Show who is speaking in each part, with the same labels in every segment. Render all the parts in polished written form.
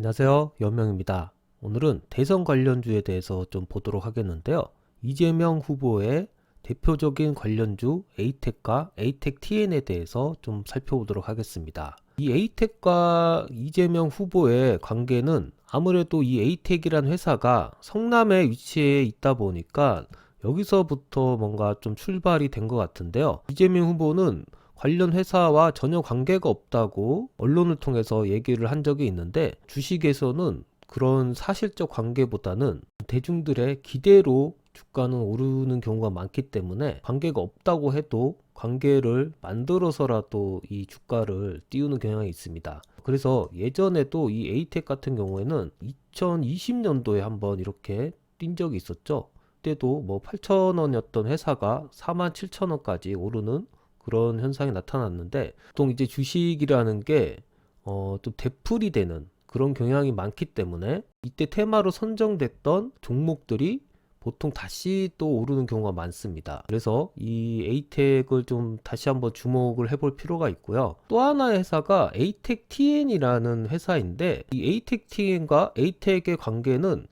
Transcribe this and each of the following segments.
Speaker 1: 안녕하세요. 연명입니다. 오늘은 대선 관련주에 대해서 좀 보도록 하겠는데요. 이재명 후보의 대표적인 관련주 에이텍과 에이텍TN에 대해서 좀 살펴보도록 하겠습니다. 이 에이텍과 이재명 후보의 관계는 아무래도 이 에이텍이란 회사가 성남에 위치해 있다 보니까 여기서부터 뭔가 좀 출발이 된 것 같은데요. 이재명 후보는 관련 회사와 전혀 관계가 없다고 언론을 통해서 얘기를 한 적이 있는데, 주식에서는 그런 사실적 관계보다는 대중들의 기대로 주가는 오르는 경우가 많기 때문에 관계가 없다고 해도 관계를 만들어서라도 이 주가를 띄우는 경향이 있습니다. 그래서 예전에도 이 에이텍 같은 경우에는 2020년도에 한번 이렇게 뛴 적이 있었죠. 그때도 뭐 8,000원이었던 회사가 47,000원까지 오르는 그런 현상이 나타났는데, 보통 이제 주식이라는 게 좀 되풀이 되는 그런 경향이 많기 때문에 이때 테마로 선정됐던 종목들이 보통 다시 또 오르는 경우가 많습니다. 그래서 이 에이텍을 좀 다시 한번 주목을 해볼 필요가 있고요. 또 하나의 회사가 에이텍TN이라는 회사인데, 이 에이텍TN과 에이텍의 관계는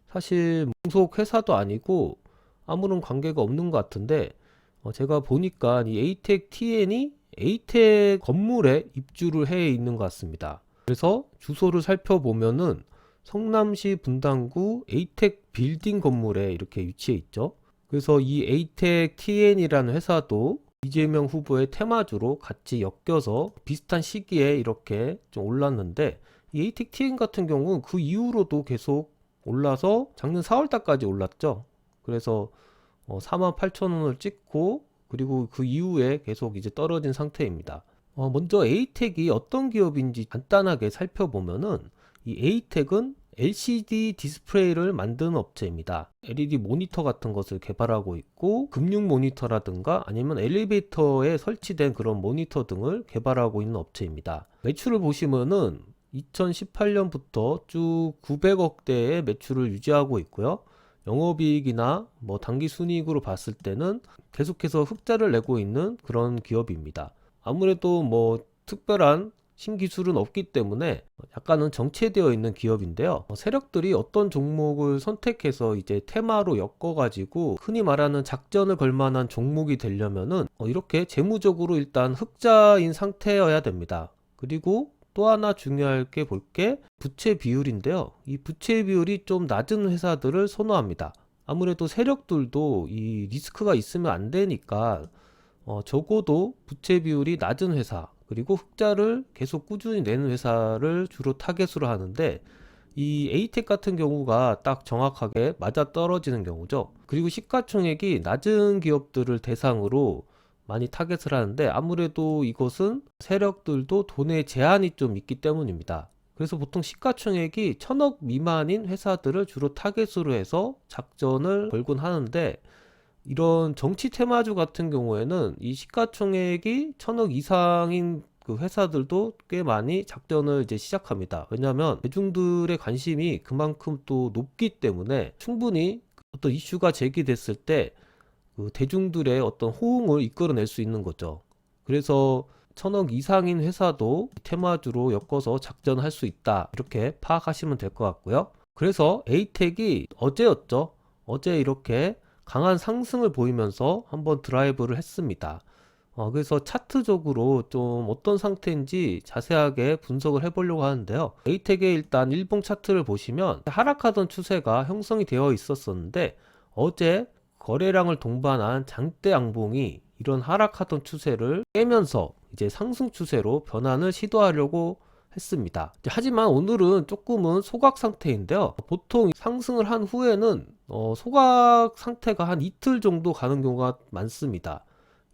Speaker 1: 사실 종속 회사도 아니고 아무런 관계가 없는 것 같은데, 제가 보니까 이 에이텍TN이 에이텍 건물에 입주를 해 있는 것 같습니다. 그래서 주소를 살펴보면은 성남시 분당구 에이텍 빌딩 건물에 이렇게 위치해 있죠. 그래서 이 에이텍TN이라는 회사도 이재명 후보의 테마주로 같이 엮여서 비슷한 시기에 이렇게 좀 올랐는데, 이 에이텍TN 같은 경우는 그 이후로도 계속 올라서 작년 4월달까지 올랐죠. 그래서 48,000원을 찍고, 그리고 그 이후에 계속 이제 떨어진 상태입니다. 먼저 에이텍이 어떤 기업인지 간단하게 살펴보면은, 이 에이텍은 LCD 디스플레이를 만드는 업체입니다. LED 모니터 같은 것을 개발하고 있고, 금융 모니터라든가 아니면 엘리베이터에 설치된 그런 모니터 등을 개발하고 있는 업체입니다. 매출을 보시면은 2018년부터 쭉 900억대의 매출을 유지하고 있고요. 영업이익이나 뭐 당기순이익으로 봤을 때는 계속해서 흑자를 내고 있는 그런 기업입니다. 아무래도 뭐 특별한 신기술은 없기 때문에 약간은 정체되어 있는 기업인데요. 세력들이 어떤 종목을 선택해서 이제 테마로 엮어가지고 흔히 말하는 작전을 걸 만한 종목이 되려면은 이렇게 재무적으로 일단 흑자인 상태여야 됩니다. 그리고 또 하나 중요할 게 볼 게 부채 비율인데요. 이 부채 비율이 좀 낮은 회사들을 선호합니다. 아무래도 세력들도 이 리스크가 있으면 안 되니까 적어도 부채 비율이 낮은 회사, 그리고 흑자를 계속 꾸준히 내는 회사를 주로 타겟으로 하는데, 이 에이텍 같은 경우가 딱 정확하게 맞아 떨어지는 경우죠. 그리고 시가총액이 낮은 기업들을 대상으로 많이 타겟을 하는데, 아무래도 이것은 세력들도 돈의 제한이 좀 있기 때문입니다. 그래서 보통 시가총액이 1,000억 미만인 회사들을 주로 타겟으로 해서 작전을 걸곤 하는데, 이런 정치 테마주 같은 경우에는 이 시가총액이 1,000억 이상인 그 회사들도 꽤 많이 작전을 이제 시작합니다. 왜냐하면 대중들의 관심이 그만큼 또 높기 때문에 충분히 어떤 이슈가 제기됐을 때 그 대중들의 어떤 호응을 이끌어낼 수 있는 거죠. 그래서 1,000억 이상인 회사도 테마주로 엮어서 작전할 수 있다, 이렇게 파악하시면 될 것 같고요. 그래서 에이텍이 어제였죠. 어제 이렇게 강한 상승을 보이면서 한번 드라이브를 했습니다. 그래서 차트적으로 좀 어떤 상태인지 자세하게 분석을 해보려고 하는데요. 에이텍의 일단 일봉 차트를 보시면 하락하던 추세가 형성이 되어 있었는데, 어제 거래량을 동반한 장대 양봉이 이런 하락하던 추세를 깨면서 이제 상승 추세로 변환을 시도하려고 했습니다. 하지만 오늘은 조금은 소각 상태인데요. 보통 상승을 한 후에는 소각 상태가 한 이틀 정도 가는 경우가 많습니다.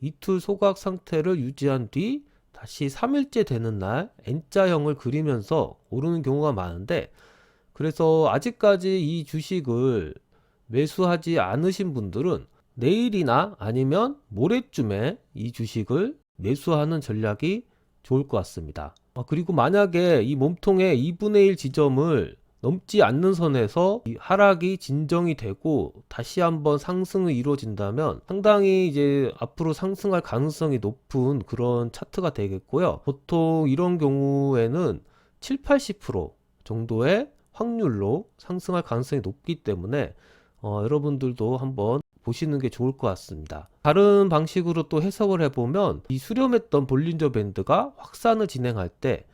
Speaker 1: 이틀 소각 상태를 유지한 뒤 다시 3일째 되는 날 N자형을 그리면서 오르는 경우가 많은데, 그래서 아직까지 이 주식을 매수하지 않으신 분들은 내일이나 아니면 모레쯤에 이 주식을 매수하는 전략이 좋을 것 같습니다. 그리고 만약에 이 몸통의 2분의 1 지점을 넘지 않는 선에서 이 하락이 진정이 되고 다시 한번 상승이 이루어진다면 상당히 이제 앞으로 상승할 가능성이 높은 그런 차트가 되겠고요. 보통 이런 경우에는 7, 80% 정도의 확률로 상승할 가능성이 높기 때문에 여러분들도 한번 보시는 게 좋을 것 같습니다. 다른 방식으로 또 해석을 해보면 이 수렴했던 볼린저 밴드가 확산을 진행할 때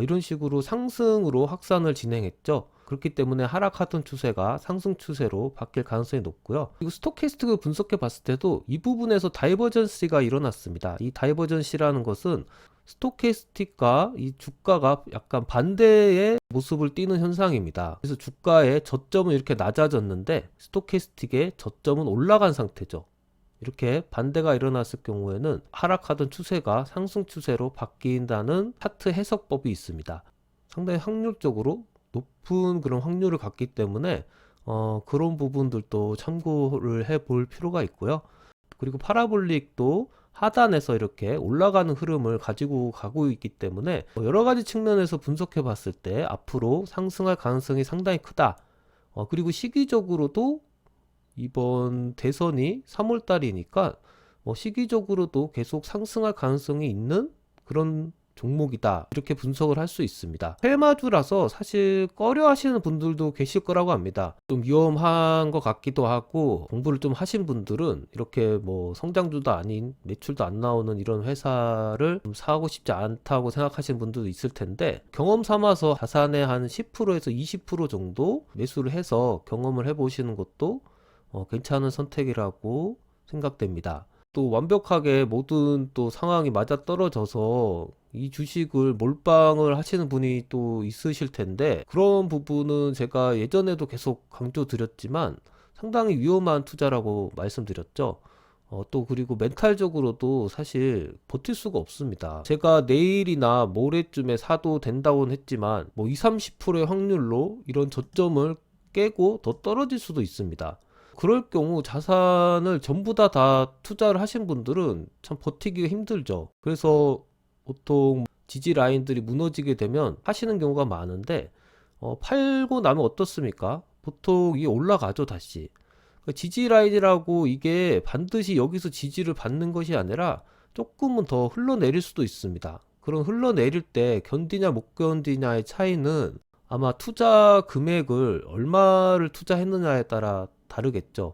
Speaker 1: 이런 식으로 상승으로 확산을 진행했죠. 그렇기 때문에 하락하던 추세가 상승 추세로 바뀔 가능성이 높고요. 그리고 스토캐스틱을 분석해 봤을 때도 이 부분에서 다이버전시가 일어났습니다. 이 다이버전시라는 것은 스토캐스틱과 이 주가가 약간 반대의 모습을 띠는 현상입니다. 그래서 주가의 저점은 이렇게 낮아졌는데 스토캐스틱의 저점은 올라간 상태죠. 이렇게 반대가 일어났을 경우에는 하락하던 추세가 상승 추세로 바뀐다는 차트 해석법이 있습니다. 상당히 확률적으로 높은 그런 확률을 갖기 때문에 그런 부분들도 참고를 해 볼 필요가 있고요. 그리고 파라볼릭도 하단에서 이렇게 올라가는 흐름을 가지고 가고 있기 때문에 여러 가지 측면에서 분석해 봤을 때 앞으로 상승할 가능성이 상당히 크다. 그리고 시기적으로도 이번 대선이 3월 달이니까 시기적으로도 계속 상승할 가능성이 있는 그런 종목이다, 이렇게 분석을 할 수 있습니다. 헬마주라서 사실 꺼려 하시는 분들도 계실 거라고 합니다. 좀 위험한 것 같기도 하고, 공부를 좀 하신 분들은 이렇게 뭐 성장주도 아닌 매출도 안 나오는 이런 회사를 좀 사고 싶지 않다고 생각하시는 분들도 있을 텐데, 경험 삼아서 자산의 한 10%에서 20% 정도 매수를 해서 경험을 해보시는 것도 괜찮은 선택이라고 생각됩니다. 또 완벽하게 모든 또 상황이 맞아 떨어져서 이 주식을 몰빵을 하시는 분이 또 있으실 텐데, 그런 부분은 제가 예전에도 계속 강조드렸지만 상당히 위험한 투자라고 말씀드렸죠. 또 그리고 멘탈적으로도 사실 버틸 수가 없습니다. 제가 내일이나 모레쯤에 사도 된다고는 했지만 뭐 20, 30%의 확률로 이런 저점을 깨고 더 떨어질 수도 있습니다. 그럴 경우 자산을 전부 다 투자를 하신 분들은 참 버티기가 힘들죠. 그래서 보통 지지 라인들이 무너지게 되면 하시는 경우가 많은데, 팔고 나면 어떻습니까? 보통 이게 올라가죠, 다시. 지지 라인이라고 이게 반드시 여기서 지지를 받는 것이 아니라 조금은 더 흘러내릴 수도 있습니다. 그런 흘러내릴 때 견디냐 못 견디냐의 차이는 아마 투자 금액을 얼마를 투자했느냐에 따라 다르겠죠.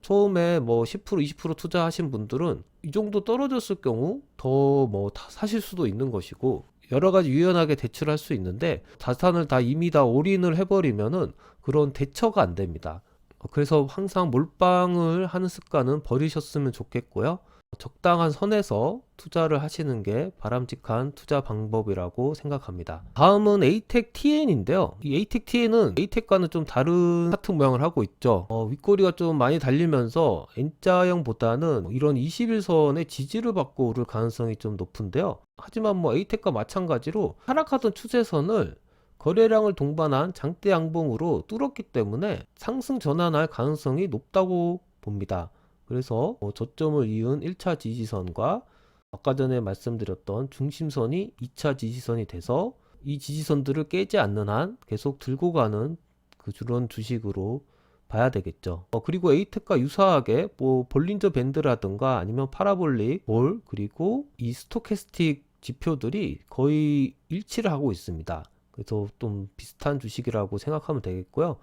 Speaker 1: 처음에 뭐 10%, 20% 투자하신 분들은 이 정도 떨어졌을 경우 더 뭐 사실 수도 있는 것이고, 여러 가지 유연하게 대처를 할 수 있는데, 자산을 다 이미 다 올인을 해버리면은 그런 대처가 안 됩니다. 그래서 항상 몰빵을 하는 습관은 버리셨으면 좋겠고요. 적당한 선에서 투자를 하시는 게 바람직한 투자 방법이라고 생각합니다. 다음은 에이텍 TN인데요. 이 에이텍 TN은 에이텍과는 좀 다른 차트 모양을 하고 있죠. 윗꼬리가 좀 많이 달리면서 N자형보다는 이런 21선의 지지를 받고 오를 가능성이 좀 높은데요. 하지만 뭐 에이텍과 마찬가지로 하락하던 추세선을 거래량을 동반한 장대 양봉으로 뚫었기 때문에 상승 전환할 가능성이 높다고 봅니다. 그래서 저점을 이은 1차 지지선과 아까 전에 말씀드렸던 중심선이 2차 지지선이 돼서 이 지지선들을 깨지 않는 한 계속 들고 가는 그런 주식으로 봐야 되겠죠. 그리고 에이텍과 유사하게 뭐 볼린저 밴드라든가 아니면 파라볼릭 볼, 그리고 이 스토캐스틱 지표들이 거의 일치를 하고 있습니다. 그래서 좀 비슷한 주식이라고 생각하면 되겠고요.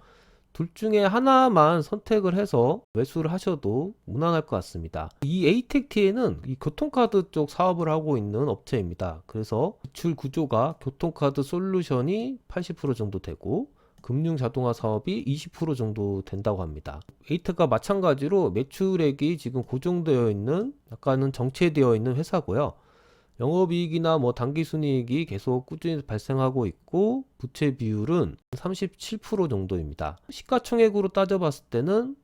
Speaker 1: 둘 중에 하나만 선택을 해서 매수를 하셔도 무난할 것 같습니다. 이 에이텍T에는 이 교통카드 쪽 사업을 하고 있는 업체입니다. 그래서 지출 구조가 교통카드 솔루션이 80% 정도 되고 금융자동화 사업이 20% 정도 된다고 합니다. 에이텍과 마찬가지로 매출액이 지금 고정되어 있는, 약간은 정체되어 있는 회사고요. 영업이익이나 뭐 단기순이익이 계속 꾸준히 발생하고 있고, 부채 비율은 37% 정도입니다. 시가총액으로 따져봤을 때는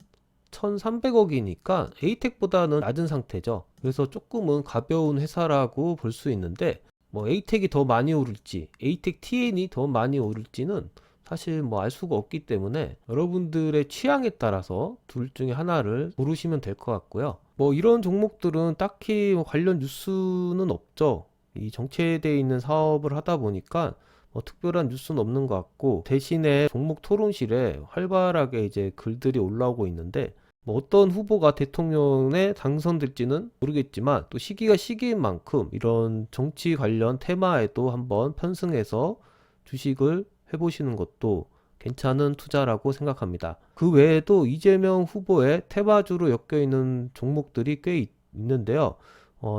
Speaker 1: 1,300억이니까 에이텍보다는 낮은 상태죠. 그래서 조금은 가벼운 회사라고 볼 수 있는데, 뭐 에이텍이 더 많이 오를지 에이텍 TN이 더 많이 오를지는 사실 뭐 알 수가 없기 때문에 여러분들의 취향에 따라서 둘 중에 하나를 고르시면 될 것 같고요. 뭐 이런 종목들은 딱히 관련 뉴스는 없죠. 이 정체되어 있는 사업을 하다 보니까 뭐 특별한 뉴스는 없는 것 같고, 대신에 종목 토론실에 활발하게 이제 글들이 올라오고 있는데, 뭐 어떤 후보가 대통령에 당선될지는 모르겠지만 또 시기가 시기인 만큼 이런 정치 관련 테마에도 한번 편승해서 주식을 해보시는 것도 괜찮은 투자라고 생각합니다. 그 외에도 이재명 후보의 테마주로 엮여 있는 종목들이 꽤 있는데요.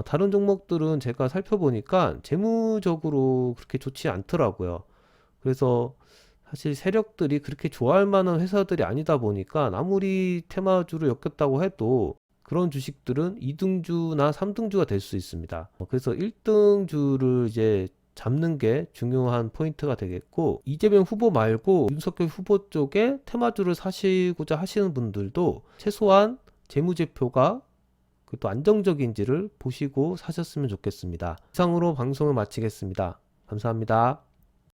Speaker 1: 다른 종목들은 제가 살펴보니까 재무적으로 그렇게 좋지 않더라고요. 그래서 사실 세력들이 그렇게 좋아할 만한 회사들이 아니다 보니까 아무리 테마주로 엮였다고 해도 그런 주식들은 2등주나 3등주가 될 수 있습니다. 그래서 1등주를 이제 잡는 게 중요한 포인트가 되겠고, 이재명 후보 말고 윤석열 후보 쪽에 테마주를 사시고자 하시는 분들도 최소한 재무제표가 또 안정적인지를 보시고 사셨으면 좋겠습니다. 이상으로 방송을 마치겠습니다. 감사합니다.